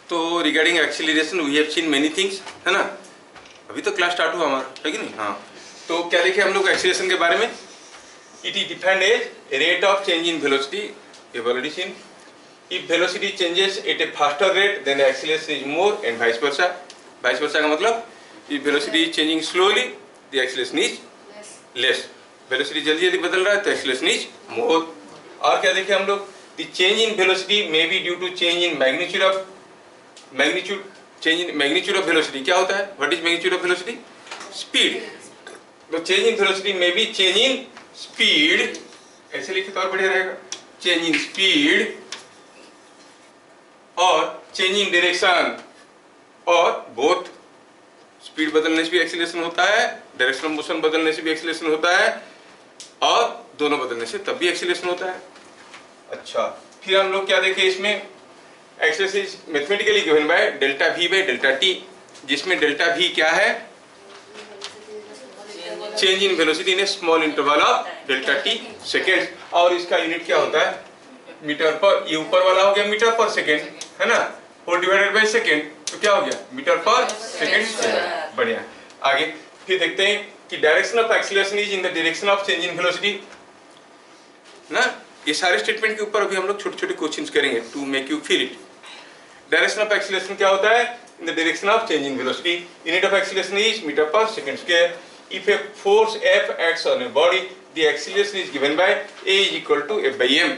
तो regarding acceleration we have seen many things, है ना। अभी तो क्लास स्टार्ट हुआ हमारा, है कि नहीं। हाँ, तो क्या देखे हम लोग एक्सीलरेशन के बारे में। It is defined as rate of change in velocity, you have already seen. If velocity changes at a faster rate then acceleration is more and vice versa. Vice versa का मतलब if velocity is changing slowly the acceleration is less. Velocity जल्दी जल्दी बदल रहा है तो acceleration is मोर। और क्या देखे हम लोग, the change in velocity may be due to change in magnitude change in magnitude of velocity. क्या होता है, what is magnitude of velocity? Speed. तो change in velocity may be change in speed, ऐसे लिखे तो और बढ़िया रहेगा, चेंज इन स्पीड और चेंज इन डायरेक्शन, और बोथ। स्पीड बदलने से भी एक्सीलरेशन होता है, डायरेक्शन ऑफ मोशन बदलने से भी एक्सीलरेशन होता है, और दोनों बदलने से तब भी एक्सीलरेशन होता है। अच्छा, फिर हम लोग क्या देखें इसमें, acceleration is mathematically given by delta we by delta T, जिसमें डेल्टा वी क्या है, change in velocity in A small interval of delta T second, और इसका यूनिट क्या होता है, मीटर पर। ये ऊपर वाला हो गया मीटर पर सेकेंड, है ना, होल डिवाइडेड बाय सेकेंड, तो क्या हो गया, मीटर पर सेकेंड। बढ़िया। आगे फिर देखते हैं कि direction of acceleration is in the direction of change in velocity ना। ये सारे स्टेटमेंट के ऊपर अभी हम लोग छोटे छोटे क्वेश्चंस करेंगे to make you feel it. Direction of acceleration क्या होता है, in the direction of change in velocity, unit of acceleration is metre per second square. If a force F acts on a body, the acceleration is given by A is equal to F by m।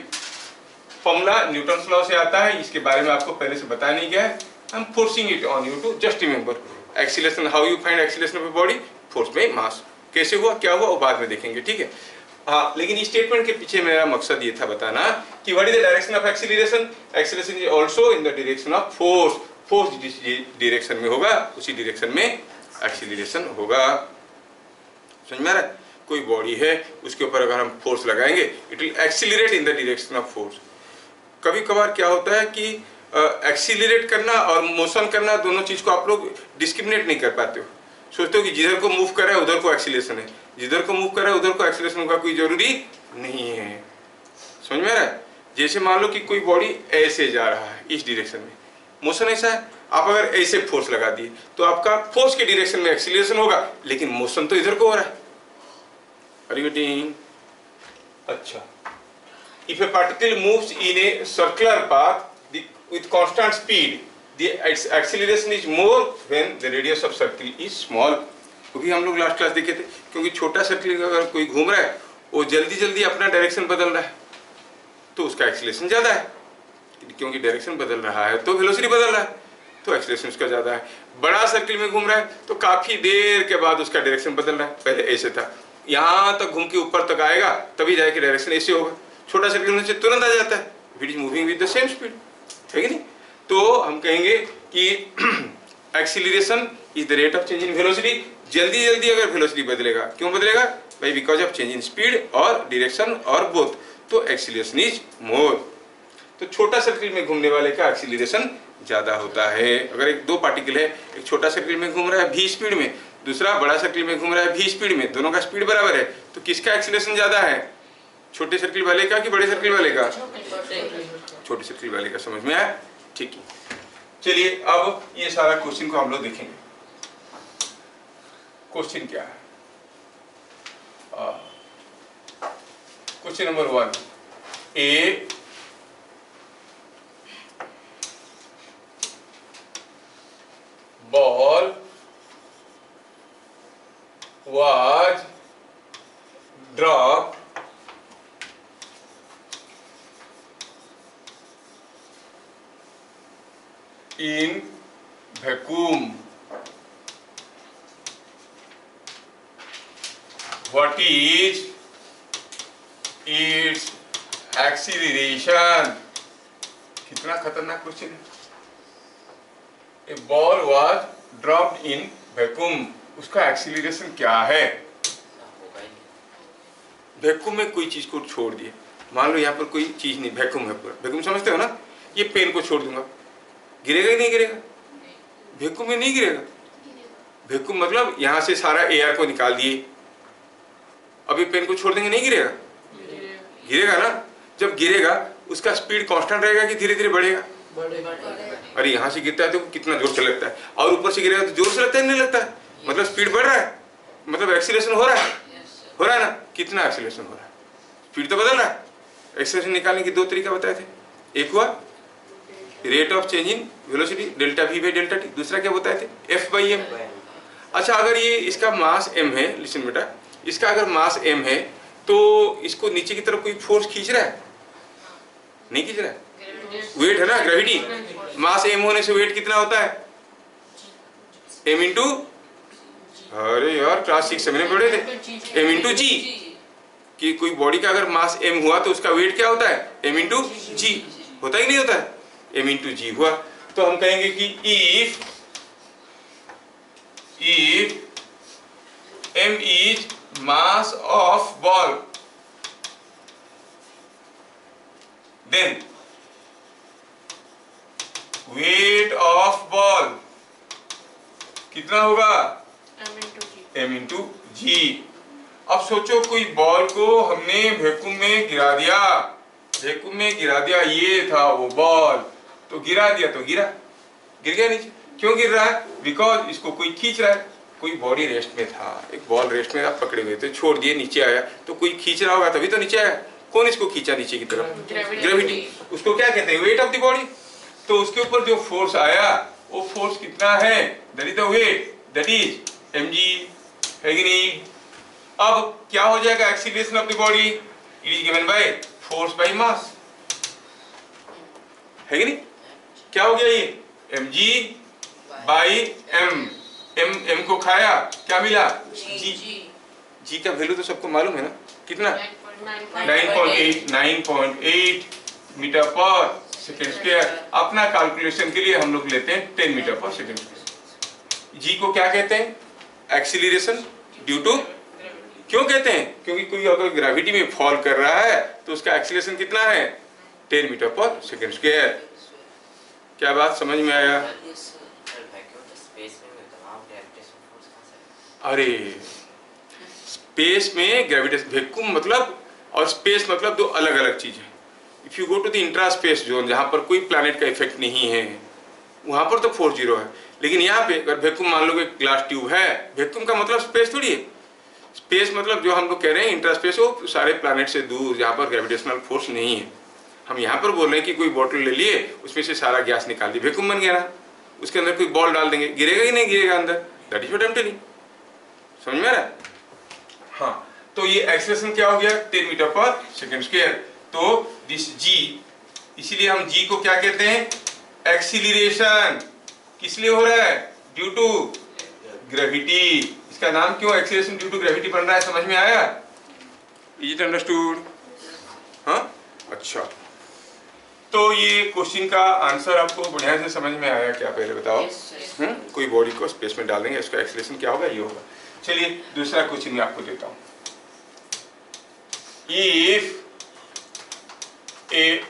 Formula Newton law से आता है, इसके बारे में आपको पहले से बताया नहीं गया है, I am forcing it on you to just remember. Acceleration, how you find acceleration of a body, force by mass. कैसे हुआ, क्या हुआ, वो बाद में देखेंगे, ठीक है। हाँ, लेकिन इस स्टेटमेंट के पीछे मेरा मकसद ये था बताना कि what is the direction of acceleration. Acceleration is also in the direction of force. Force जिस डायरेक्शन में होगा उसी डायरेक्शन में एक्सीलरेशन होगा। समझ में आ रहा है, कोई बॉडी है उसके ऊपर अगर हम फोर्स लगाएंगे it will accelerate in the direction of force. कभी कभार क्या होता है कि एक्सीलरेट करना और मोशन करना दोनों चीज को आप लोग डिस्क्रिमिनेट नहीं कर पाते हो। सोचते हो कि जिधर को मूव कर रहा है उधर को एक्सीलरेशन है, जिधर को मूव कर रहा है उधर को एक्सीलरेशन होगा, कोई जरूरी नहीं है। समझ में आ रहा है। जैसे मान लो कि कोई बॉडी ऐसे जा रहा है इस डायरेक्शन में, मोशन ऐसा है, आप अगर ऐसे फोर्स लगा दिए तो आपका फोर्स के डायरेक्शन में एक्सीलरेशन होगा, लेकिन मोशन तो इधर को हो रहा है। अच्छा, if a particle moves in a circular path with constant speed, its acceleration is more when the radius of circle is small। क्योंकि हम लोग लास्ट क्लास देखे थे, क्योंकि छोटा सर्कल अगर कोई घूम रहा है वो जल्दी जल्दी अपना डायरेक्शन बदल रहा है तो उसका एक्सीलरेशन ज्यादा है, क्योंकि डायरेक्शन बदल रहा है तो वेलोसिटी बदल रहा है तो एक्सीलरेशन उसका ज्यादा है। बड़ा सर्कल में घूम रहा है तो काफी देर के बाद उसका डायरेक्शन बदल रहा है, पहले ऐसे था, यहाँ तक घूम के ऊपर तक आएगा तभी जाके डायरेक्शन ऐसे होगा। छोटा सर्कल में से तुरंत आ जाता है, it is moving with the same speed, है कि नहीं। तो हम कहेंगे कि acceleration is the rate of change in velocity. जल्दी जल्दी अगर वेलोसिटी बदलेगा, क्यों बदलेगा भाई, because of change in speed और डायरेक्शन और बोथ, तो एक्सीलरेशन इज मोर। तो छोटा सर्कल में घूमने वाले का एक्सीलरेशन ज्यादा होता है। अगर एक दो पार्टिकल है, एक छोटा सर्कल में घूम रहा है v स्पीड में, दूसरा बड़ा सर्कल में घूम रहा है v स्पीड में, दोनों का स्पीड बराबर है, तो किसका एक्सीलरेशन ज्यादा है, छोटे सर्कल वाले का कि बड़े सर्कल वाले का? छोटे सर्कल वाले का। समझ में आया, ठीक है। चलिए अब ये सारा क्वेश्चन को हम लोग देखेंगे। क्वेश्चन क्या है, question number 1, A ball was dropped in vacuum. What is its acceleration? कितना खतरनाक क्वेश्चन है। A ball was dropped in vacuum, उसका एक्सीलरेशन क्या है? वैक्यूम में कोई चीज को छोड़ दिए, मान लो यहाँ पर कोई चीज नहीं, वैक्यूम है पूरा। वैक्यूम समझते हो ना, ये पेन को छोड़ दूंगा, गिरेगा ही नहीं गिरेगा? वैक्यूम में नहीं गिरेगा। वैक्यूम मतलब यहाँ से सारा एयर को निकाल दिए, अभी पेन को छोड़ देंगे, नहीं गिरेगा? गिरेगा ना। जब गिरेगा उसका स्पीड कांस्टेंट रहेगा कि धीरे धीरे बढ़ेगा? अरे यहाँ से गिरता है तो कितना जोर से लगता है, और ऊपर से गिरेगा तो जोर से लगता है नहीं लगता है, मतलब स्पीड बढ़ रहा है, मतलब एक्सीलरेशन हो रहा है, हो रहा है ना, कितना एक्सीलरेशन हो रहा है, स्पीड तो बदल रहा है। एक्सीलरेशन निकालने के दो तरीका बताए थे, एक हुआ rate of change in velocity delta we by delta T, दूसरा क्या बताए थे एफ बाई एम। अच्छा अगर ये इसका मास m है, लिसन बेटा, इसका अगर मास m है तो इसको नीचे की तरफ कोई फोर्स खींच रहा है, नहीं खींच रहा है, वेट है ना, ग्रेविटी। मास m होने से वेट कितना होता है, m इंटू, अरे यार क्लास 6 में पढ़े थे, m इंटू जी, कि कोई बॉडी का अगर मास m हुआ तो उसका वेट क्या होता है, m इंटू जी, होता ही नहीं होता है, m इंटू जी हुआ। तो हम कहेंगे कि if m is mass of ball, then weight of ball कितना होगा, m इंटू जी। अब सोचो कोई बॉल को हमने वैक्यूम में गिरा दिया, वैक्यूम में गिरा दिया, ये था वो बॉल, तो गिरा दिया तो गिरा, गिर गया नीचे। क्यों गिर रहा है, बिकॉज इसको कोई खींच रहा है। कोई बॉडी रेस्ट में था, एक बॉल रेस्ट में आप पकड़े हुए थे, छोड़ दिए, नीचे आया, तो कोई खींच रहा होगा तभी तो नीचे आया। कौन इसको खींचा नीचे की तरफ, ग्रेविटी। उसको क्या कहते हैं, वेट ऑफ द बॉडी। तो उसके ऊपर जो फोर्स आया वो फोर्स कितना है, that is the weight, that is mg, है कि नहीं। अब क्या हो जाएगा, acceleration of the body it is given by force by mass, है कि नहीं। क्या हो गया ये, mg बाई m को खाया, क्या मिला, g का वैल्यू तो सबको मालूम है ना, कितना 9.8 मीटर पर सेकेंड स्क्वायर। अपना कैलकुलेशन के लिए हम लोग लेते हैं 10 मीटर पर सेकेंड स्क्वायर। जी को क्या कहते हैं, एक्सीलरेशन ड्यू टू, क्यों कहते हैं, क्योंकि कोई अगर ग्रेविटी में फॉल कर रहा है तो उसका एक्सीलरेशन कितना है, 10 मीटर पर सेकेंड स्क्वायर। क्या बात समझ में आया। अरे स्पेस में ग्रेविटेशन, वैक्यूम मतलब और स्पेस मतलब दो अलग अलग चीज है। If you go to the intra space zone, जहां पर कोई प्लैनेट का इफेक्ट नहीं है, वहां पर तो फोर्स जीरो है। लेकिन यहाँ पे अगर वैक्यूम मान लो कि ग्लास ट्यूब है, वैक्यूम का मतलब स्पेस थोड़ी है। स्पेस मतलब जो हम लोग कह रहे हैं इंट्रा स्पेस, वो सारे प्लैनेट से दूर, जहाँ पर ग्रेविटेशनल फोर्स नहीं है। हम यहाँ पर बोल रहे हैं कि कोई बोतल ले लिए, उसमें से सारा गैस निकाल दिया, वैक्यूम बन गया ना। उसके अंदर कोई बॉल डाल देंगे, गिरेगा ही नहीं गिरेगा अंदर, that is what I am telling. समझ में आ रहा है। हाँ, तो ये एक्सीलरेशन क्या हो गया, 10 मीटर पर सेकेंड स्क्वायर। तो दिस जी, इसीलिए हम जी को क्या कहते हैं, एक्सीलरेशन। किस लिए हो रहा है, ड्यू टू ग्रेविटी। इसका नाम क्यों एक्सीलरेशन ड्यू टू ग्रेविटी बन रहा है, समझ में आया, इज इट अंडरस्टूड। हाँ अच्छा, तो ये क्वेश्चन का आंसर आपको बढ़िया से समझ में आया क्या, पहले बताओ। कोई बॉडी को स्पेस में डाल देंगे, उसका एक्सीलरेशन क्या होगा, ये होगा। चलिए दूसरा क्वेश्चन मैं आपको देता हूं। If A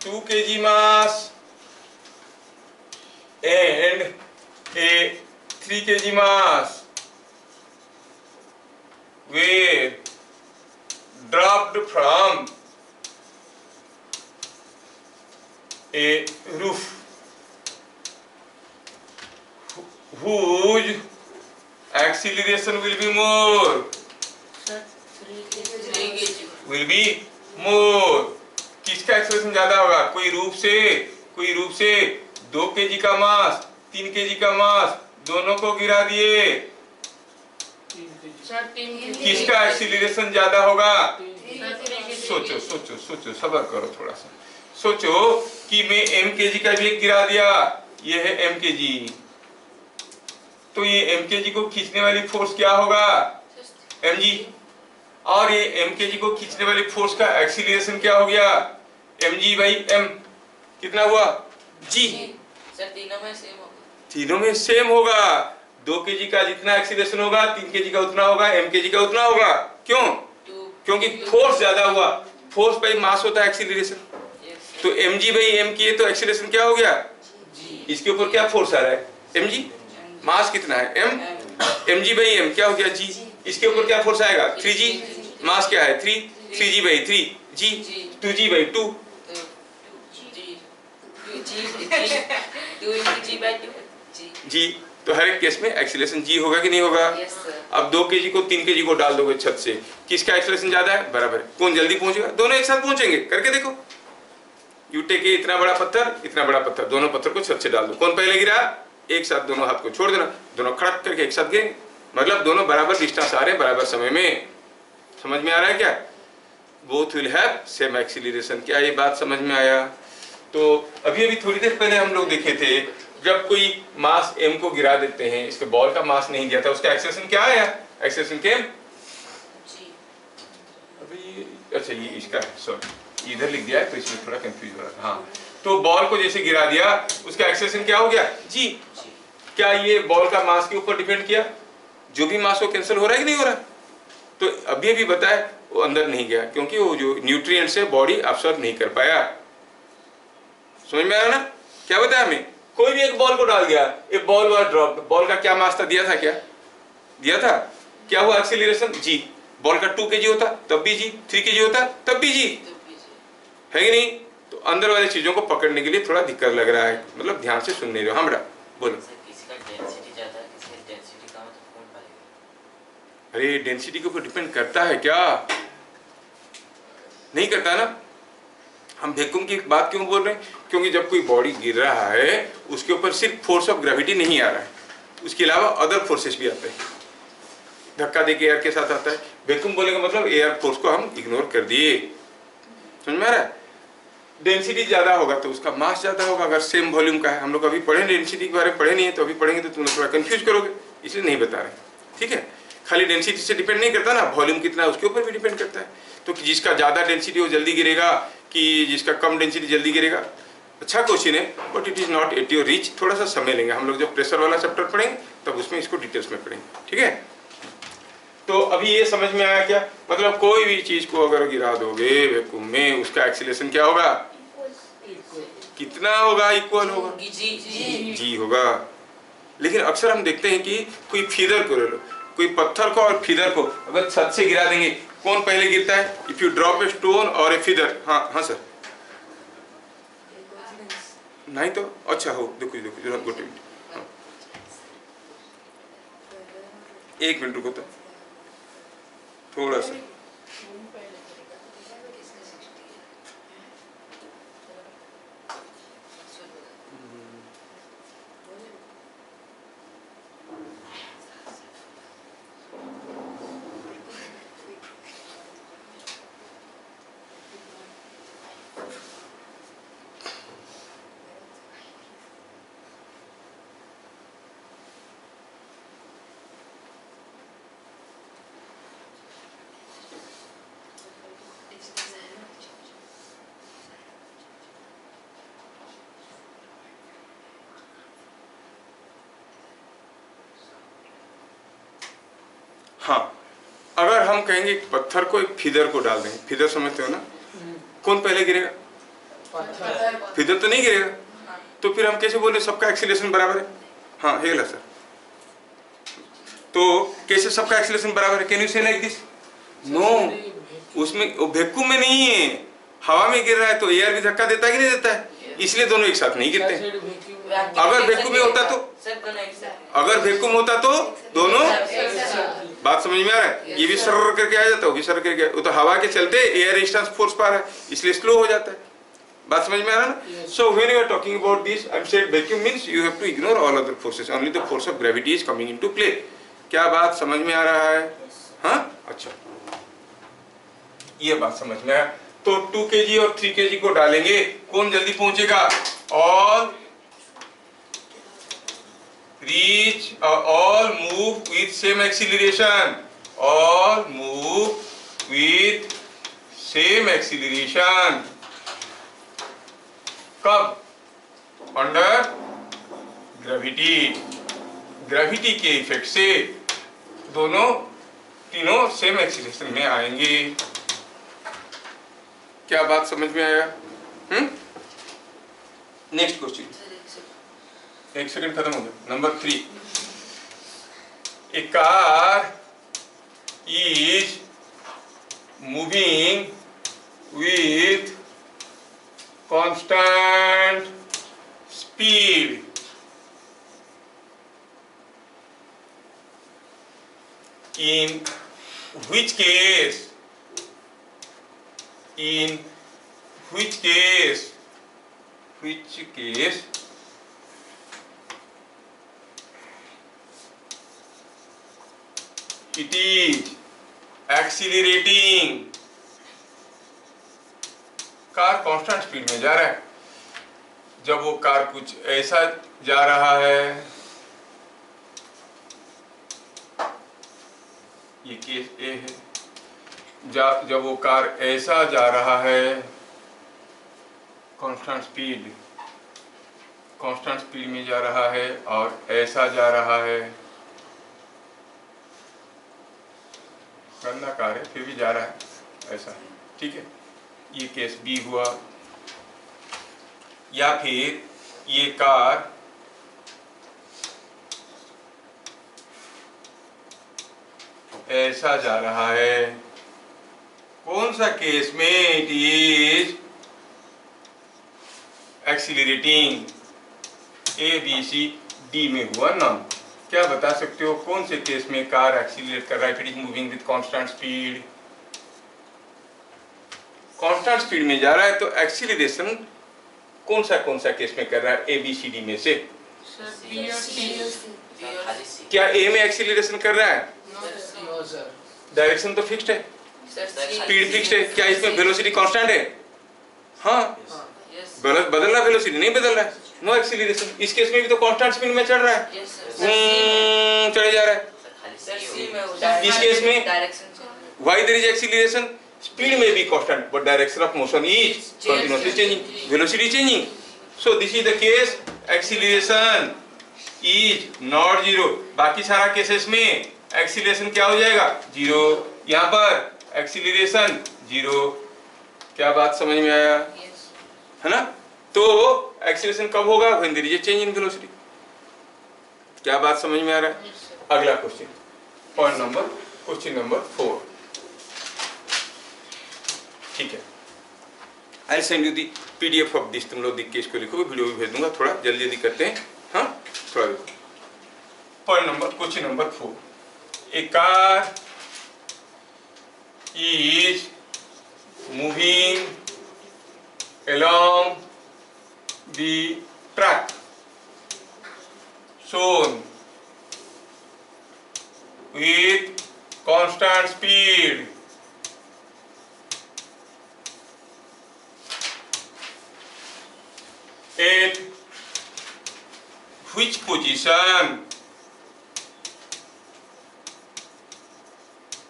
2 kg mass and a 3 kg mass were dropped from a roof, whose acceleration will be more, will be more। किसका एक्सीलरेशन ज्यादा होगा, कोई रूप से 2 kg का मास, 3 kg का मास, दोनों को गिरा दिए, किसका एक्सीलरेशन ज्यादा होगा। सोचो सोचो सोचो, सब्र करो थोड़ा सा, सोचो कि मैं m kg का वेग गिरा दिया, ये है m kg, तो ये m kg को खींचने वाली फोर्स क्या होगा, mg। और ये m kg को खींचने वाली फोर्स का एक्सीलरेशन क्या हो गया, mg बाई m, कितना हुआ, g। सर तीनों में सेम होगा, तीनों में सेम होगा। 2 kg का जितना एक्सीलरेशन होगा, 3 kg का उतना होगा, m kg का उतना होगा। क्यों, क्योंकि फोर्स ज्यादा हुआ, फोर्स बाई मास होता है एक्सीलरेशन। तो mg बाई m किए तो एक्सीलरेशन क्या हो गया, इसके ऊपर क्या फोर्स आ रहा है, mg, मास कितना है m, mg बाई m क्या हो गया g, इसके ऊपर क्या फोर्स आएगा 3g, मास क्या है 3g by 3 g, 2g by 2, जी, तो हर एक केस में एक्सीलरेशन जी होगा कि नहीं होगा? Yes sir. अब 2 kg को 3 kg को डाल दोगे छत से, किसका एक्सीलरेशन ज्यादा है? बराबर है। कौन जल्दी पहुंचेगा? दोनों एक साथ पहुंचेंगे। करके देखो, यू टेक इतना बड़ा पत्थर, इतना बड़ा पत्थर, दोनों पत्थर को छत से डाल दो, कौन पहले गिरा? एक साथ दोनों हाथ को छोड़ देना, दोनों खड़क करके एक साथ गिरेंगे, मतलब दोनों बराबर डिस्टेंस आ रहे हैं, बराबर समय में। समझ में आ रहा है क्या? Both will have same acceleration. क्या ये बात समझ में आया? तो अभी अभी थोड़ी देर पहले हम लोग देखे थे, जब कोई मास m को गिरा देते हैं, इसके बॉल का मास नहीं दिया था, उसका एक्सेलेरेशन क्या आया? एक्सेलेरेशन के अभी अच्छा ये इसका है, सॉरी इधर लिख दिया है तो इसमें थोड़ा कंफ्यूज हो रहा था। हाँ, तो बॉल को जैसे गिरा दिया, उसका एक्सेलेरेशन क्या हो गया? जी। क्या ये बॉल का मास के ऊपर डिपेंड किया? जो भी मास हो कैंसिल हो रहा है कि नहीं हो रहा? तो अभी अभी बताया वो अंदर नहीं गया, क्योंकि वो जो न्यूट्रिएंट्स है बॉडी अब्सॉर्ब नहीं कर पाया। समझ में आ रहा ना? क्या बताया हमें? कोई भी एक बॉल को डाल दिया, एक बॉल वाज ड्रॉप, बॉल का क्या मास था? दिया था क्या? दिया था। क्या हुआ एक्सीलरेशन? जी। बॉल का 2 kg होता तब भी जी, 3 kg होता तब भी जी, है कि नहीं? तो अंदर वाली चीजों को पकड़ने के लिए थोड़ा दिक्कत लग रहा है, मतलब ध्यान से सुन नहीं रहे हो। हाँ बेटा बोलो। अरे डेंसिटी के ऊपर डिपेंड करता है क्या? नहीं करता ना। हम वैक्यूम की बात क्यों बोल रहे हैं? क्योंकि जब कोई बॉडी गिर रहा है, उसके ऊपर सिर्फ फोर्स ऑफ ग्रेविटी नहीं आ रहा है, उसके अलावा अदर फोर्सेस भी आते हैं। धक्का देके एयर के साथ आता है। वैक्यूम बोले का मतलब एयर फोर्स को हम इग्नोर कर दिए। समझ में आ रहा है? डेंसिटी ज्यादा होगा तो उसका मास ज्यादा होगा। अगर सेम वॉल्यूम का है, हम लोग अभी पढ़े डेंसिटी के बारे में पढ़े नहीं है, तो अभी पढ़ेंगे तो तुम लोग थोड़ा कंफ्यूज करोगे, इसलिए नहीं बता रहे। ठीक है, खाली डेंसिटी से डिपेंड नहीं करता ना, वॉल्यूम कितना है उसके ऊपर भी डिपेंड करता है। तो जिसका ज्यादा डेंसिटी वो जल्दी गिरेगा कि जिसका कम डेंसिटी जल्दी गिरेगा? अच्छा क्वेश्चन है, but it is not at your reach. थोड़ा सा समय लेंगे, हम लोग जब प्रेशर वाला चैप्टर पढ़ेंगे तब उसमें इसको डिटेल्स में पढ़ेंगे। ठीक है, तो अभी ये समझ में आया क्या? मतलब कोई भी चीज को अगर गिरा दोगे वैक्यूम में, उसका एक्सीलरेशन क्या होगा? कितना होगा? इक्वल होगा, जी होगा। लेकिन अक्सर हम देखते हैं कि कोई फीदर को ले लो, कोई पत्थर को और फीदर को अगर छत से गिरा देंगे, कौन पहले गिरता है? If you drop a stone और ए फीदर। हाँ हाँ सर, नहीं तो अच्छा हो, देखो देखो जरा गोटे मिनट, हाँ। 1 मिनट रुको तो थोड़ा सा। हाँ, अगर हम कहेंगे पत्थर को एक फीदर को डाल दें, फीदर समझते हो ना? कौन पहले गिरेगा? फीदर तो नहीं गिरेगा, तो फिर हम कैसे बोले सबका एक्सीलरेशन बराबर है? हाँ हेला सर, तो कैसे सबका एक्सीलरेशन बराबर है? कैन यू से लाइक दिस? नो, उसमें वैक्यूम में नहीं है, हवा में गिर रहा है तो एयर भी धक्का देता है कि नहीं देता है? इसलिए दोनों एक साथ नहीं गिरते। अगर वैक्यूम में होता तो, अगर वैक्यूम होता तो दोनों, बात समझ में आ रहा है? ये भी सर करके आ जाता है, वो भी सर करके, वो तो हवा के चलते एयर रेजिस्टेंस फोर्स पा रहा है, इसलिए स्लो हो जाता है। बात समझ में आ रहा है ना? So when you are talking about this, I am said vacuum means you have to ignore all other forces, only the force of gravity is coming into play. क्या बात समझ में आ रहा है? हाँ अच्छा, ये बात समझ में आया। तो 2 kg और 3 kg को डालेंगे, कौन जल्दी पहुंचेगा? All reach all move with same acceleration, all move with same acceleration। कब? Under gravity. ग्रेविटी के इफेक्ट से दोनों तीनों सेम एक्सीलरेशन में आएंगे। क्या बात समझ में आया? नेक्स्ट क्वेश्चन, 1 सेकंड खत्म हो गया। Number 3, A car is moving with constant speed. In which case it is accelerating. Car constant speed में जा रहा है। जब वो कार कुछ ऐसा जा रहा है, ये केस ए है, जब वो कार ऐसा जा रहा है, कांस्टेंट स्पीड में जा रहा है और ऐसा जा रहा है, गंदा कार है फिर भी जा रहा है ऐसा, ठीक है, ये केस बी हुआ। या फिर ये कार ऐसा जा रहा है, कौन सा केस में it is accelerating, A B C D में हुआ ना। क्या बता सकते हो कौन से केस में कार एक्सीलरेट कर रहा है? It is moving with constant speed, constant speed में जा रहा है तो एक्सीलरेशन कौन सा केस में कर रहा है? ए बी सी डी में से क्या ए में एक्सीलरेशन कर रहा है? डायरेक्शन तो फिक्स्ड है, स्पीड फिक्स्ड है। क्या इसमें वेलोसिटी कांस्टेंट है? हाँ, बदल रहा, वेलोसिटी नहीं बदल रहा है, नो एक्सीलरेशन। इस केस में भी तो कांस्टेंट स्पीड में चढ़ रहा है, चढ़े जा रहा है। इस केस में why there is acceleration, speed में भी constant but direction of motion is continuously changing, velocity changing. So this is the case acceleration is not zero. बाकी सारा केसेस में एक्सीलरेशन क्या हो जाएगा? जीरो। यहाँ पर एक्सीलरेशन जीरो। क्या बात समझ में आया? है ना? तो एक्सीलरेशन कब होगा? When there is a change in velocity. क्या बात समझ में आ रहा है? अगला क्वेश्चन, क्वेश्चन नंबर 4, ठीक है। I send you the PDF of this, तुम लोग देख के इसको लिखो, वीडियो भी भेज दूंगा, थोड़ा जल्दी जल्दी करते हैं। हाँ, थोड़ा question number 4, a car is moving along the track shown with constant speed at which position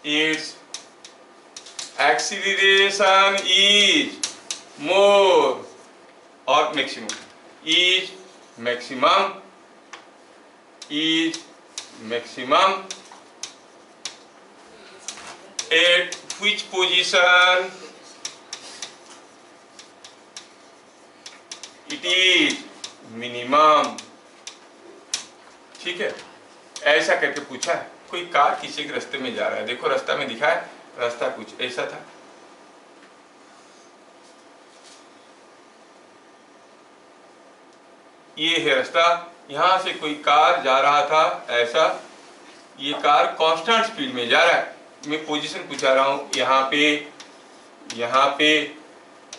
its acceleration is more or maximum, is maximum at which position it is minimum। ठीक है, ऐसा करके पूछा है। कोई कार किसी के रास्ते में जा रहा है, देखो रास्ता में दिखा है, रास्ता कुछ ऐसा था, ये है रास्ता, यहां से कोई कार जा रहा था ऐसा, ये कार कांस्टेंट स्पीड में जा रहा है। मैं पोजीशन पूछा रहा हूं, यहाँ पे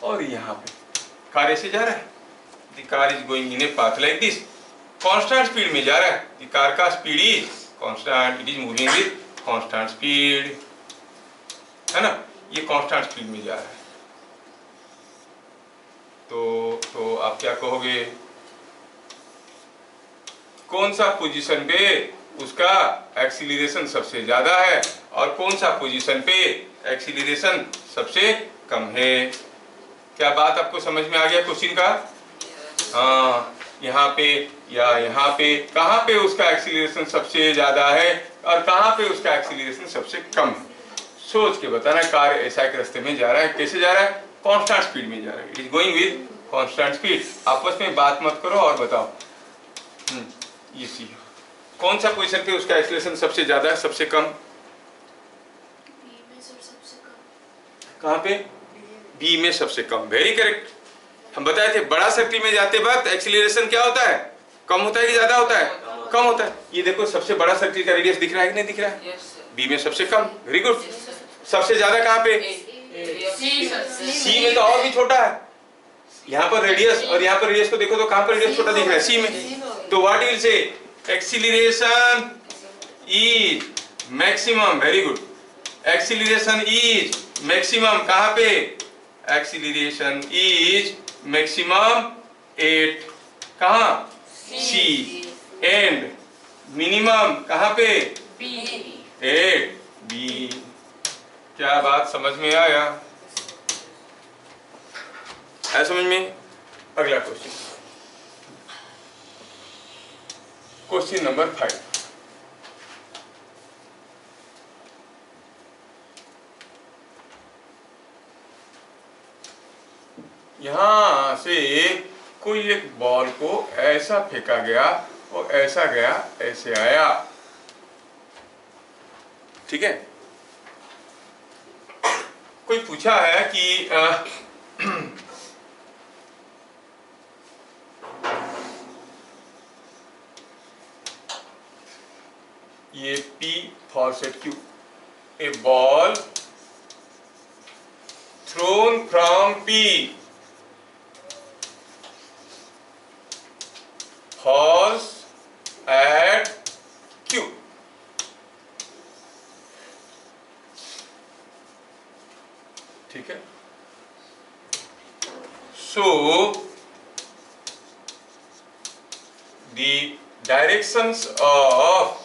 और यहाँ पे कार ऐसे जा रहा है। The car is going in a path like this, constant speed में जा रहा है। द कार का speed is constant, it is moving with constant speed, है ना, ये कांस्टेंट स्पीड में जा रहा है। तो आप क्या कहोगे, कौन सा पोजीशन पे उसका एक्सीलरेशन सबसे ज्यादा है और कौन सा पोजीशन पे एक्सीलरेशन सबसे कम है? क्या बात आपको समझ में आ गया क्वेश्चन का? हाँ, यहाँ पे या यहाँ पे, कहाँ पे उसका एक्सीलरेशन सबसे ज्यादा है और कहाँ पे उसका एक्सीलरेशन सबसे कम है, सोच के बताना। कार ऐसा एक रास्ते में जा रहा है, कैसे जा रहा है? कांस्टेंट स्पीड में जा रहा है, it is going with constant speed. आपस में बात मत करो और बताओ। ये सी, कौन सा पोजीशन पे उसका एक्सीलरेशन सबसे ज्यादा है, सबसे कम? बी में सबसे कम। कहाँ पे? बी में सबसे कम, वेरी करेक्ट। हम बताए थे बड़ा सर्किल में जाते वक्त एक्सीलरेशन क्या होता है, कम होता है कि ज्यादा होता है, कम होता है। ये देखो सबसे बड़ा सर्किल का रेडियस दिख रहा है कि नहीं दिख रहा है, यस सर, बी में सबसे कम, वेरी गुड। यस सर, सबसे ज्यादा कहाँ पे, सी में तो और भी छोटा है। यहाँ पर रेडियस और यहाँ पर रेडियस को देखो तो कहाँ पर रेडियस छोटा दिख रहा है, सी में। तो what will say, acceleration is maximum, very good, acceleration is maximum कहाँ पे, एक्सीलरेशन इज मैक्सिमम एट कहाँ, सी, एंड मिनिमम कहाँ पे, एट बी। क्या बात समझ में आया, है समझ में। अगला क्वेश्चन, क्वेश्चन नंबर 5। यहां से कोई एक बॉल को ऐसा फेंका गया और ऐसा गया, ऐसे आया, ठीक है। कोई पूछा है कि ये P for set Q, a ball thrown from P falls at Q. ठीक है। So the directions of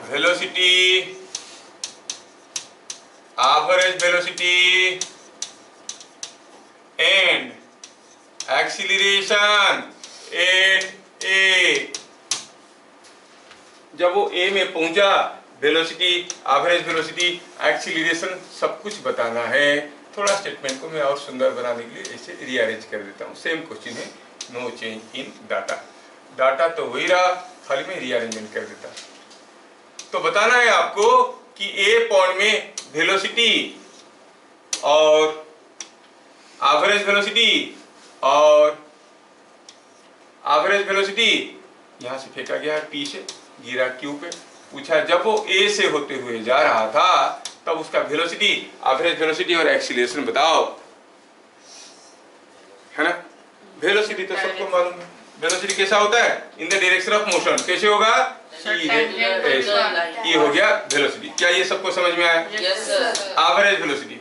velocity, average velocity and acceleration at A, जब वो A में पहुंचा, वेलोसिटी, एवरेज वेलोसिटी, एक्सीलरेशन सब कुछ बताना है। थोड़ा स्टेटमेंट को मैं और सुंदर बनाने के लिए ऐसे रीअरेंज कर देता हूँ। सेम क्वेश्चन है, no change in data, data तो वही रहा, खाली में रीअरेंजमेंट कर देता। तो बताना है आपको कि ए पॉइंट में वेलोसिटी और एवरेज वेलोसिटी और एवरेज वेलोसिटी यहां से फेंका गया, पी से गिरा क्यू पे। पूछा जब वो ए से होते हुए जा रहा था तब उसका वेलोसिटी, एवरेज वेलोसिटी और एक्सीलरेशन बताओ, है ना। वेलोसिटी तो सबको मालूम है, वेलोसिटी कैसा होता है, in the direction of motion, कैसे होगा, ये हो गया वेलोसिटी। क्या ये सबको समझ में आया, yes sir, average velocity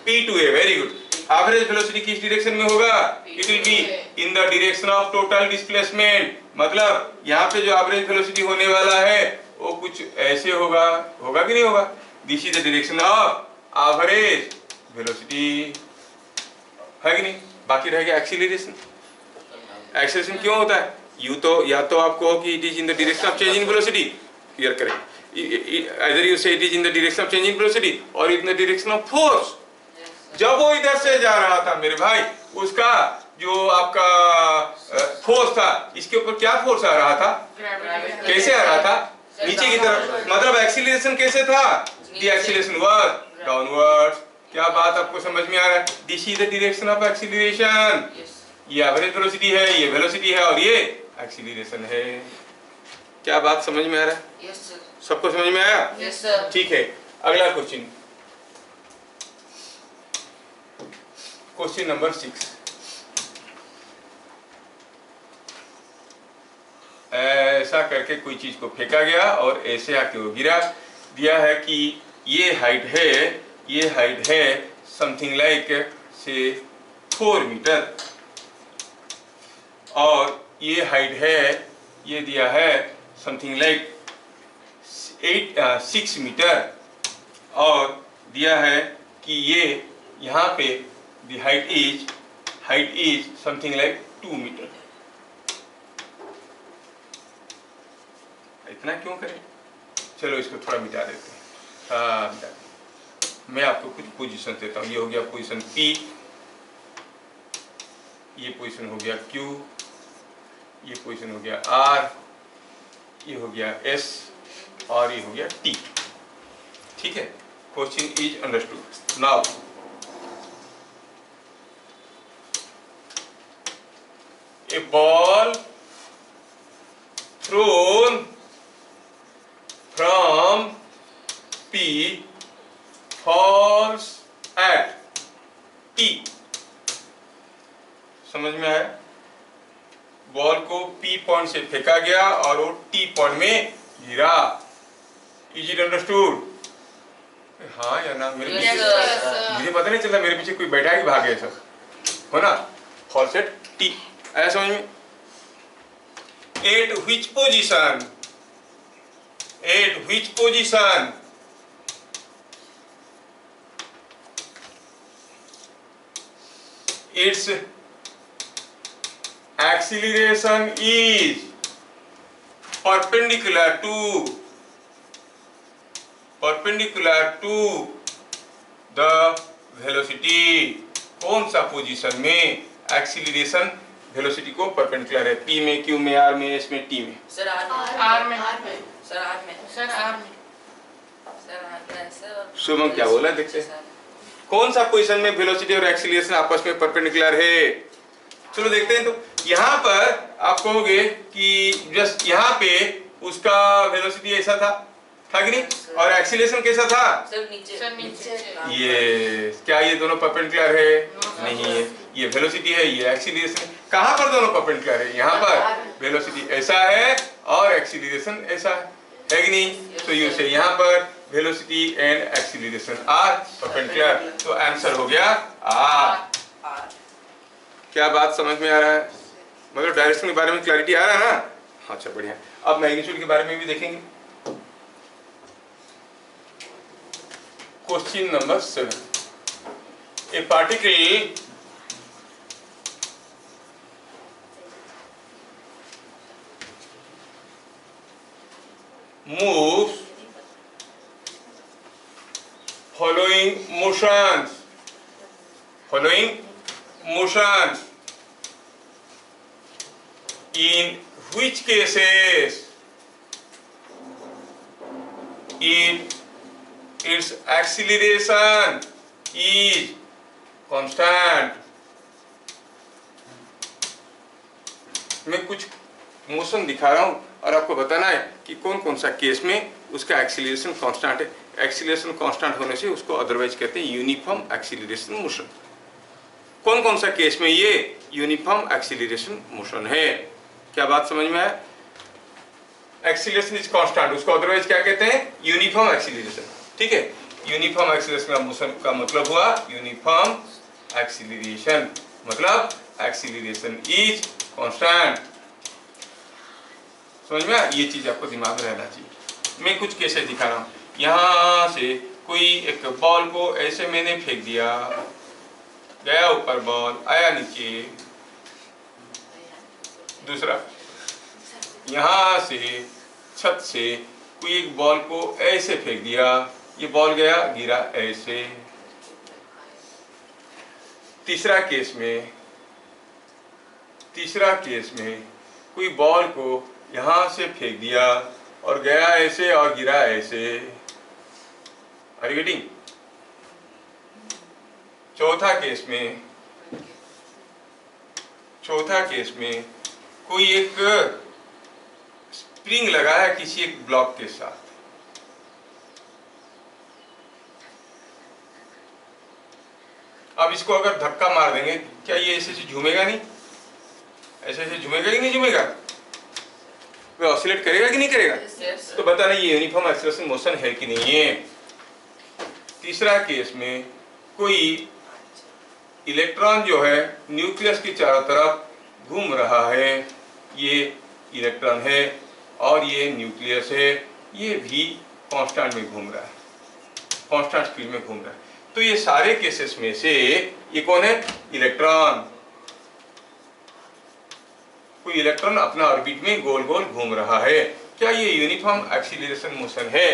P to A, very good. Average velocity किस डायरेक्शन में होगा, it will be in the direction of total displacement. मतलब यहाँ पे जो एवरेज वेलोसिटी होने वाला है वो कुछ ऐसे होगा, होगा कि नहीं होगा, this is the direction of average velocity, है कि नहीं। बाकी रहेगा एक्सीलरेशन। एक्सीलरेशन क्यों होता है, यू तो या तो आपको कि it is in the direction of change in velocity, clear करें, either you say it is in the direction of changing velocity or in the direction of force। जब वो इधर से जा रहा था मेरे भाई, उसका जो आपका फोर्स था, इसके ऊपर क्या फोर्स आ रहा था, कैसे आ रहा था, नीचे की तरफ। मतलब एक्सीलरेशन कैसे था, the acceleration was downwards। क्या बात आपको समझ में आ रहा है, this is the direction of acceleration. ये एवरेज वेलोसिटी है, ये वेलोसिटी है और ये एक्सीलरेशन है। क्या बात समझ में आ रहा है, यस सर, सबको समझ में आया, यस सर। ठीक है। अगला क्वेश्चन, क्वेश्चन नंबर 6। ऐसा करके कोई चीज को फेंका गया और ऐसे आके वो गिरा। दिया है कि ये हाइट है, ये हाइट है समथिंग लाइक से 4 मीटर और ये हाइट है, ये दिया है समथिंग लाइक 6 मीटर और दिया है कि ये यहाँ पे the height is something like 2 metre. इतना क्यों करें, चलो इसको थोड़ा मिटा देते हैं। हाँ मिटा देते। मैं आपको कुछ पोजीशन देता हूँ। ये हो गया पोजीशन P, ये पोजीशन हो गया Q, ये पोजीशन हो गया R, ये हो गया S और ये हो गया T। ठीक है, question is understood. Now a ball thrown from P falls at T। समझ में आया? बॉल को P पॉइंट से फेंका गया और वो T पॉइंट में गिरा। Is it understood? हाँ या ना? मेरे पीछे मुझे पता नहीं चलता मेरे पीछे कोई बैठा है कि भाग गया सब, हो ना? फॉल्स एट T, आया समझ में? At which position? At which position? Its acceleration is perpendicular to the velocity। कौन सा पोजीशन में एक्सीलरेशन वेलोसिटी को परपेंडिकुलर है? पी में, क्यू में, आर में, एस में, टी में? सर आर में सर आर में सर आर में सर आर में सर। शुभम क्या बोला देखते हैं, कौन सा पोजीशन में वेलोसिटी और एक्सीलरेशन आपस में परपेंडिकुलर है? चलो देखते हैं। तो यहाँ पर आप कहोगे कि जस्ट यहाँ पे उसका वेलोसिटी ऐसा था कि नहीं, और एक्सीलरेशन कैसा था? सर नीचे ये क्या ये दोनों परपेंडिकुलर है? नहीं है। ये वेलोसिटी है, ये एक्सीलरेशन। कहाँ पर दोनों परपेंडिकुलर है? यहाँ पर वेलोसिटी ऐसा है और एक्सीलरेशन ऐसा है कि नहीं? तो यू से यहाँ पर velocity and acceleration are perpendicular. तो आंसर हो गया आर। क्या बात समझ में आ रहा है? मतलब डायरेक्शन के बारे में क्लैरिटी आ रहा है ना? अच्छा बढ़िया। अब मैग्नीट्यूड के बारे में भी देखेंगे। Question number 7। A particle moves following motions in which cases its acceleration is constant। मैं कुछ मोशन दिखा रहा हूं और आपको बताना है कि कौन कौन सा केस में उसका एक्सीलरेशन कांस्टेंट है। एक्सीलरेशन कांस्टेंट होने से उसको अदरवाइज कहते हैं यूनिफॉर्म एक्सीलरेशन मोशन। कौन कौन सा केस में ये यूनिफॉर्म एक्सीलरेशन मोशन है? क्या बात समझ में आया? एक्सीलरेशन इज कांस्टेंट, उसको अदरवाइज क्या कहते हैं? Uniform acceleration. ठीक है, यूनिफॉर्म एक्सीलरेशन का मोशन का मतलब हुआ यूनिफॉर्म एक्सीलरेशन, मतलब एक्सीलरेशन इज कांस्टेंट। समझ में? ये चीज आपको दिमाग में रहना चाहिए। मैं कुछ केसेस दिखा रहा हूँ। यहाँ से कोई एक बॉल को ऐसे मैंने फेंक दिया, गया ऊपर बॉल, आया नीचे। दूसरा, यहाँ से छत से कोई एक बॉल को ऐसे फेंक दिया, ये बॉल गया गिरा ऐसे। तीसरा केस में कोई बॉल को यहाँ से फेंक दिया और गया ऐसे और गिरा ऐसे। Are you getting? चौथा केस में कोई एक स्प्रिंग लगा है किसी एक ब्लॉक के साथ। अब इसको अगर धक्का मार देंगे, क्या ये ऐसे झूमेगा नहीं? ऐसे झूमेगा कि नहीं झूमेगा? वो ऑसिलेट करेगा कि नहीं करेगा? तो बताना ये यूनिफॉर्म एक्सीलरेशन मोशन है कि नहीं है। तीसरा केस में कोई इलेक्ट्रॉन जो है न्यूक्लियस की चारों तरफ घूम रहा है, ये इलेक्ट्रॉन है और ये न्यूक्लियस है, ये भी कांस्टेंट में घूम रहा है, कांस्टेंट स्पीड में घूम रहा है। तो ये सारे केसेस में से ये कौन है? इलेक्ट्रॉन। कोई इलेक्ट्रॉन अपना ऑर्बिट में गोल गोल घूम रहा है। क्या ये यूनिफॉर्म एक्सीलरेशन मोशन है?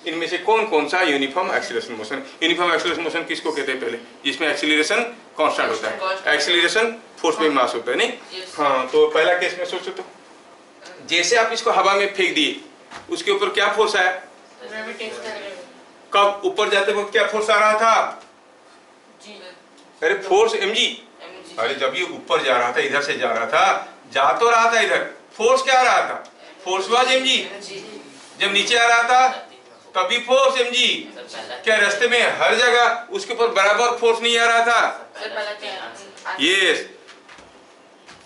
इनमें से कौन कौन सा uniform acceleration motion? Uniform acceleration motion किसको कहते हैं? पहले जिसमें एक्सीलरेशन कांस्टेंट होता है, एक्सीलरेशन फोर्स में मास होता है, नहीं? हाँ, तो पहला केस में सोचो तो, जैसे आप इसको हवा में फेंक दिए, उसके ऊपर क्या फोर्स आया? कब ऊपर जाते वक्त क्या फोर्स आ रहा था? जी अरे फोर्स mg। mg अरे जब ये ऊपर जा रहा था, इधर से जा रहा था, जा तो रहा था इधर, फोर्स क्या आ रहा था? Force was mg। जब नीचे आ रहा था तभी फोर्स mg। क्या रास्ते में हर जगह उसके ऊपर बराबर फोर्स नहीं आ रहा था? सर पहला यस।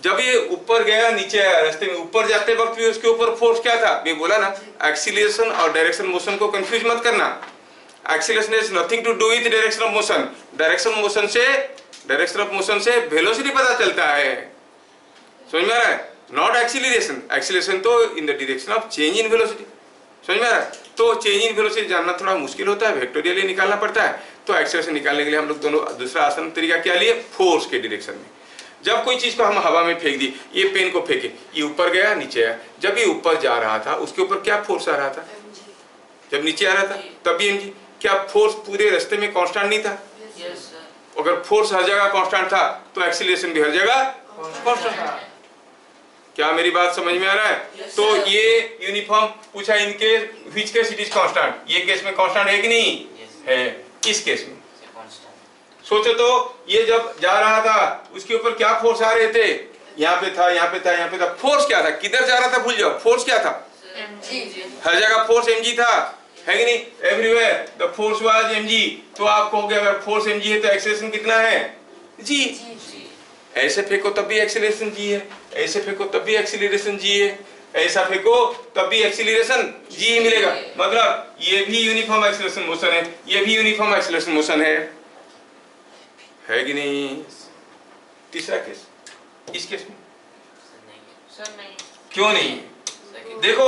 जब ये ऊपर गया नीचे आया, रास्ते में ऊपर जाते वक्त भी उसके ऊपर फोर्स क्या था? मैं बोला ना, एक्सीलरेशन और डायरेक्शन मोशन को कंफ्यूज मत करना। Acceleration is nothing to do with direction of motion. Direction of motion से वेलोसिटी पता चलता है, समझ में आ रहा है? Not acceleration. एक्सीलरेशन तो इन the direction of change in velocity, समझ में आ रहा है? तो चेंज इन वेलोसिटी जानना थोड़ा मुश्किल होता है, वेक्टोरियली निकालना पड़ता है। तो एक्सीलरेशन निकालने के लिए हम लोग दोनों दूसरा आसान तरीका क्या लिए? फोर्स के डायरेक्शन में। जब कोई चीज को हम हवा में फेंक दी, ये पेन को फेंके, ये ऊपर गया नीचे आया, जब ये ऊपर जा रहा था उसके ऊपर क्या फोर्स आ रहा था? जब नीचे आ रहा था तब भी mg। क्या फोर्स पूरे रास्ते में कांस्टेंट नहीं था? यस सर अगर फोर्स हर जगह कांस्टेंट था तो एक्सीलरेशन भी हर जगह कांस्टेंट था। क्या मेरी बात समझ में आ रहा है? Yes, तो sir. ये यूनिफॉर्म पूछा, इनके which case it is constant? ये केस में कांस्टेंट है कि नहीं? है। इस केस में सोचो तो, ये जब जा रहा था उसके ऊपर क्या फोर्स आ रहे थे? यहाँ पे था, यहाँ पे था, यहाँ पे था। फोर्स क्या था? किधर जा रहा था भूल जाओ, फोर्स क्या था? mg हर जगह फोर्स mg था, है कि नहीं? Everywhere the force was mg। तो आप कहोगे अगर फोर्स mg है तो एक्सीलरेशन कितना है? g। ऐसे फेंको तब भी एक्सीलरेशन g है, ऐसे फेंको तब भी एक्सीलरेशन g है, ऐसा फेंको तब भी एक्सीलरेशन g मिलेगा। मतलब ये भी यूनिफॉर्म एक्सीलरेशन मोशन है, ये भी यूनिफॉर्म एक्सीलरेशन मोशन है कि नहीं? तीसरा केस, इस केस में सर नहीं क्यों नहीं? देखो,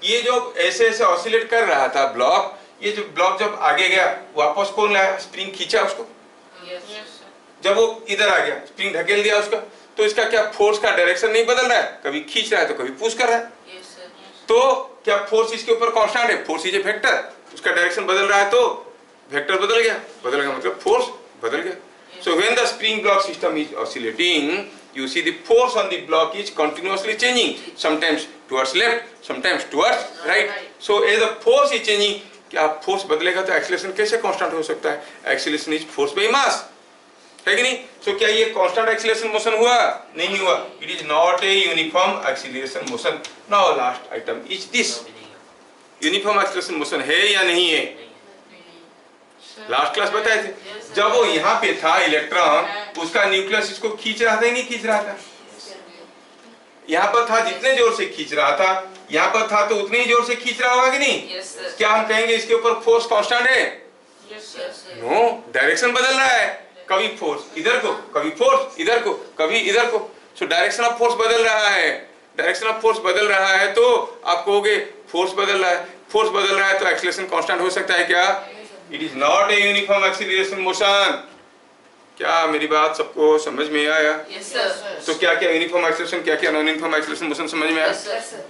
ये जो ऐसे ऐसे ऑसिलेट कर रहा था ब्लॉक, ये जो ब्लॉक जब आगे गया वापस कौन लाया? स्प्रिंग खींचा उसको। यस सर जब वो इधर आ गया, स्प्रिंग ढकेल दिया उसका, तो इसका क्या फोर्स का डायरेक्शन नहीं बदल रहा है? कभी खींच रहा है तो कभी पुश कर रहा है। यस सर तो क्या फोर्स इसके ऊपर कांस्टेंट है? फोर्स इज ए वेक्टर, उसका डायरेक्शन बदल रहा है तो वेक्टर बदल गया मतलब फोर्स बदल गया। So when the spring block system is oscillating, you see the force on the block is continuously changing, sometimes towards left, sometimes towards right. So as the force is changing, क्या force बदलेगा तो acceleration कैसे constant हो सकता है? Acceleration is force by mass, है कि नहीं? सो क्या ये कांस्टेंट एक्सीलरेशन मोशन हुआ? नहीं हुआ। It is not a uniform acceleration motion. Now last item is this, uniform acceleration motion है या नहीं है? लास्ट क्लास बताए थे, जब वो यहाँ पे था इलेक्ट्रॉन, उसका न्यूक्लियस इसको खींच रहा था ही नहीं खींच रहा था? यहाँ पर था, जितने जोर से खींच रहा था, यहाँ पर था तो उतने ही जोर से खींच रहा होगा कि नहीं? यस सर क्या हम कहेंगे इसके ऊपर फोर्स कांस्टेंट है? यस सर नो, डायरेक्शन बदल रहा है, कभी फोर्स इधर को, कभी फोर्स इधर को, कभी इधर को। सो डायरेक्शन ऑफ फोर्स बदल रहा है। डायरेक्शन ऑफ फोर्स बदल रहा है तो आप कहोगे फोर्स बदल रहा है। फोर्स बदल रहा है तो एक्सीलरेशन कांस्टेंट हो सकता है क्या? It is not a uniform acceleration motion. क्या मेरी बात सबको समझ में आया? यस सर तो क्या क्या यूनिफॉर्म एक्सीलरेशन, क्या क्या नॉन यूनिफॉर्म एक्सीलरेशन मोशन समझ में आया? Yes sir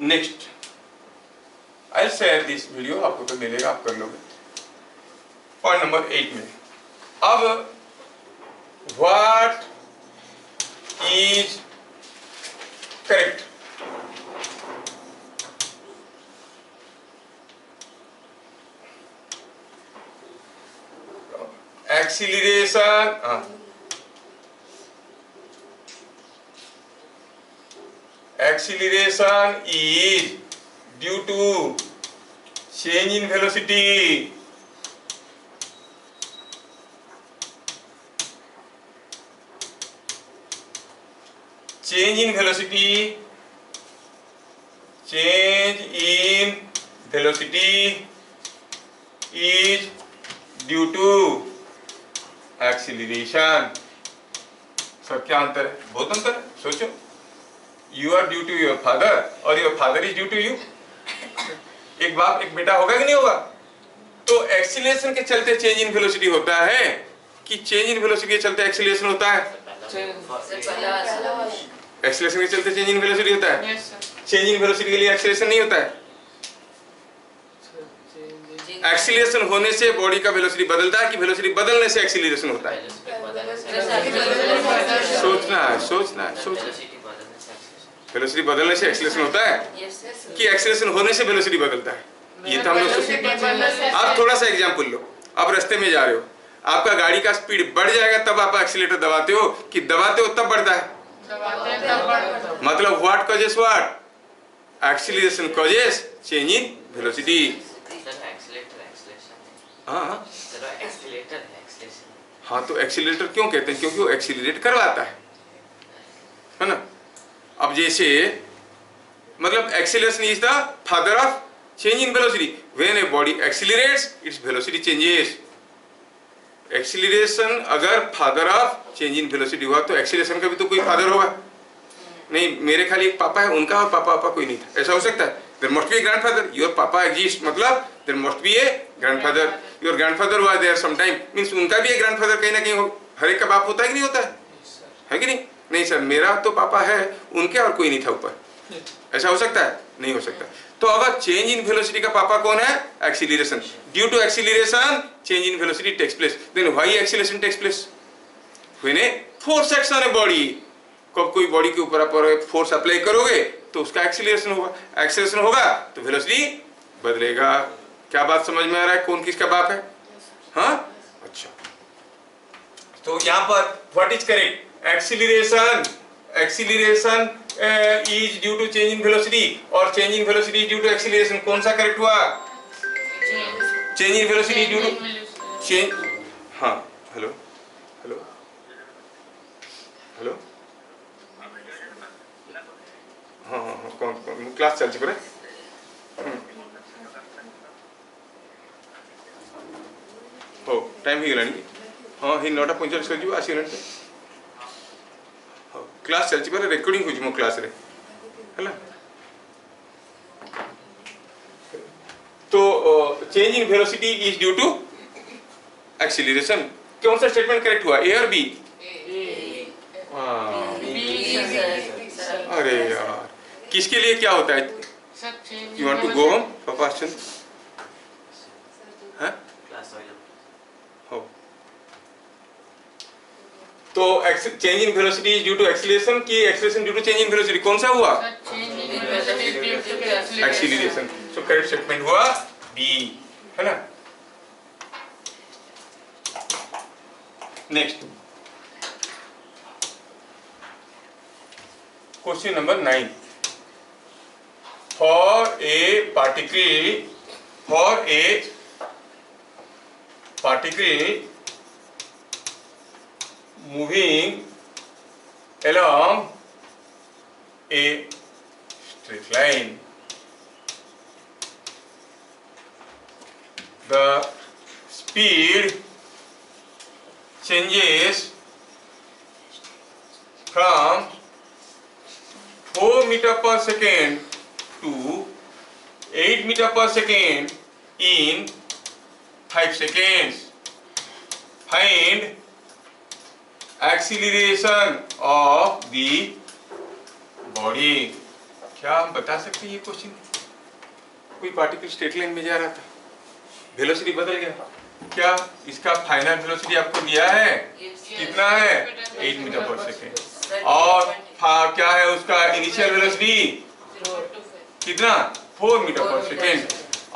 next I share this video, आपको तो मिलेगा, आप कर लोगे। पॉइंट नंबर 8 में अब what is correct? Acceleration, acceleration is due to change in velocity. Change in velocity. Change in velocity is due to acceleration. Sir क्या अंतर है? बहुत अंतर है, सोचो। You are due to your father और your father is due to you. एक बाप एक बेटा होगा कि नहीं होगा? तो एक्सीलरेशन के चलते चेंज इन वेलोसिटी होता है कि चेंज इन वेलोसिटी के चलते एक्सीलरेशन होता है? एक्सीलरेशन के चलते चेंज इन वेलोसिटी होता है। चेंज इन वेलोसिटी के लिए एक्सीलरेशन नहीं होता है। एक्सीलरेशन होने से बॉडी का वेलोसिटी बदलता है कि वेलोसिटी बदलने से एक्सीलरेशन होता है? सोचना है, सोचना है, सोचना है। वेलोसिटी बदलने से एक्सीलरेशन होता है कि एक्सीलरेशन होने से वेलोसिटी बदलता है? ये तो हम लोग। अब थोड़ा सा एग्जाम्पल लो, अब रास्ते में जा रहे हो, आपका गाड़ी का स्पीड बढ़ जाएगा तब आप एक्सीलेटर दबाते हो कि दबाते हो तब बढ़ता है? मतलब what causes what? Acceleration causes change in velocity. हाँ, तो एक्सीलरेटर क्यों कहते हैं? क्योंकि वो एक्सीलरेट करवाता है ना। अब जैसे मतलब acceleration is the father of change in velocity. When a body accelerates its velocity changes. Acceleration अगर father of change in velocity हुआ तो एक्सीलरेशन का भी तो कोई फादर होगा नहीं। मेरे खाली एक पापा है, उनका और पापा कोई नहीं था, ऐसा हो सकता है? There must be a grandfather. Your papa exist, मतलब there must be a grandfather. Your grandfather was there some time, मींस उनका भी एक ग्रैंडफादर कहीं ना कहीं हो। हर एक का बाप होता है कि नहीं होता है कि नहीं? नहीं सर, मेरा तो पापा है, उनके और कोई नहीं था ऊपर, ऐसा हो सकता है? नहीं हो सकता। तो अगर चेंज इन वेलोसिटी का पापा कौन है? Acceleration. Due to acceleration change in velocity takes place. Then why acceleration takes place? When a force acts on a body. कब कोई बॉडी के ऊपर आप फोर्स अप्लाई करोगे तो उसका एक्सीलरेशन होगा। एक्सीलरेशन होगा तो वेलोसिटी बदलेगा। क्या बात समझ में आ रहा है? कौन किसका बाप है? हाँ, अच्छा। तो यहाँ पर what is correct? Acceleration is due to change in velocity और change in velocity is due to acceleration. कौन सा करेक्ट हुआ? Change in velocity due to change. हाँ, हेलो हेलो हेलो, हाँ हाँ हाँ, कौन क्लास चलती पड़े? हो टाइम ही गलानी। हाँ, ही 9टा 45 कर जीव 80 मिनट क्लास चलती पड़े, रेकर्डिंग हो मो क्लास रे है। तो change in velocity is due to acceleration. कौन सा स्टेटमेंट करेक्ट हुआ? ए और बी? अरे यार, किसके लिए क्या होता है? You want to go home पापा? तो change in velocity is due to acceleration की acceleration due to change in velocity? कौन सा हुआ? एक्सीलरेशन। सो करेक्ट स्टेटमेंट हुआ बी, है ना। Next question number 9। For a particle moving along a straight line, the speed changes from 4 meter per second to 8 meter per second in 5 seconds. Find acceleration of the body. क्या हम बता सकते हैं ये question? कोई particle straight line में जा रहा था, वेलोसिटी बदल गया, क्या इसका फाइनल वेलोसिटी आपको दिया है? कितना है? 8 मीटर पर सेकेंड। और क्या है उसका इनिशियल वेलोसिटी? कितना? 4 मीटर पर सेकेंड।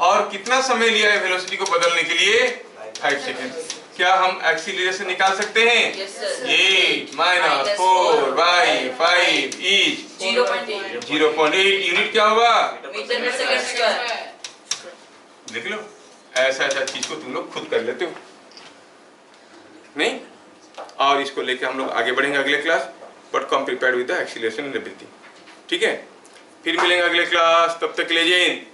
और कितना समय लिया है वेलोसिटी को बदलने के लिए? 5 सेकेंड। क्या हम एक्सीलरेशन निकाल सकते हैं? 8 माइनस 4 बाई 5 इज 0.8। यूनिट क्या होगा? Metre per second square. देख लो, ऐसा चीज को तुम लोग खुद कर लेते हो नहीं। और इसको लेके हम लोग आगे बढ़ेंगे अगले class, but come prepared with the acceleration and everything. ठीक है, फिर मिलेंगे अगले क्लास, तब तक के लिए जय हिंद।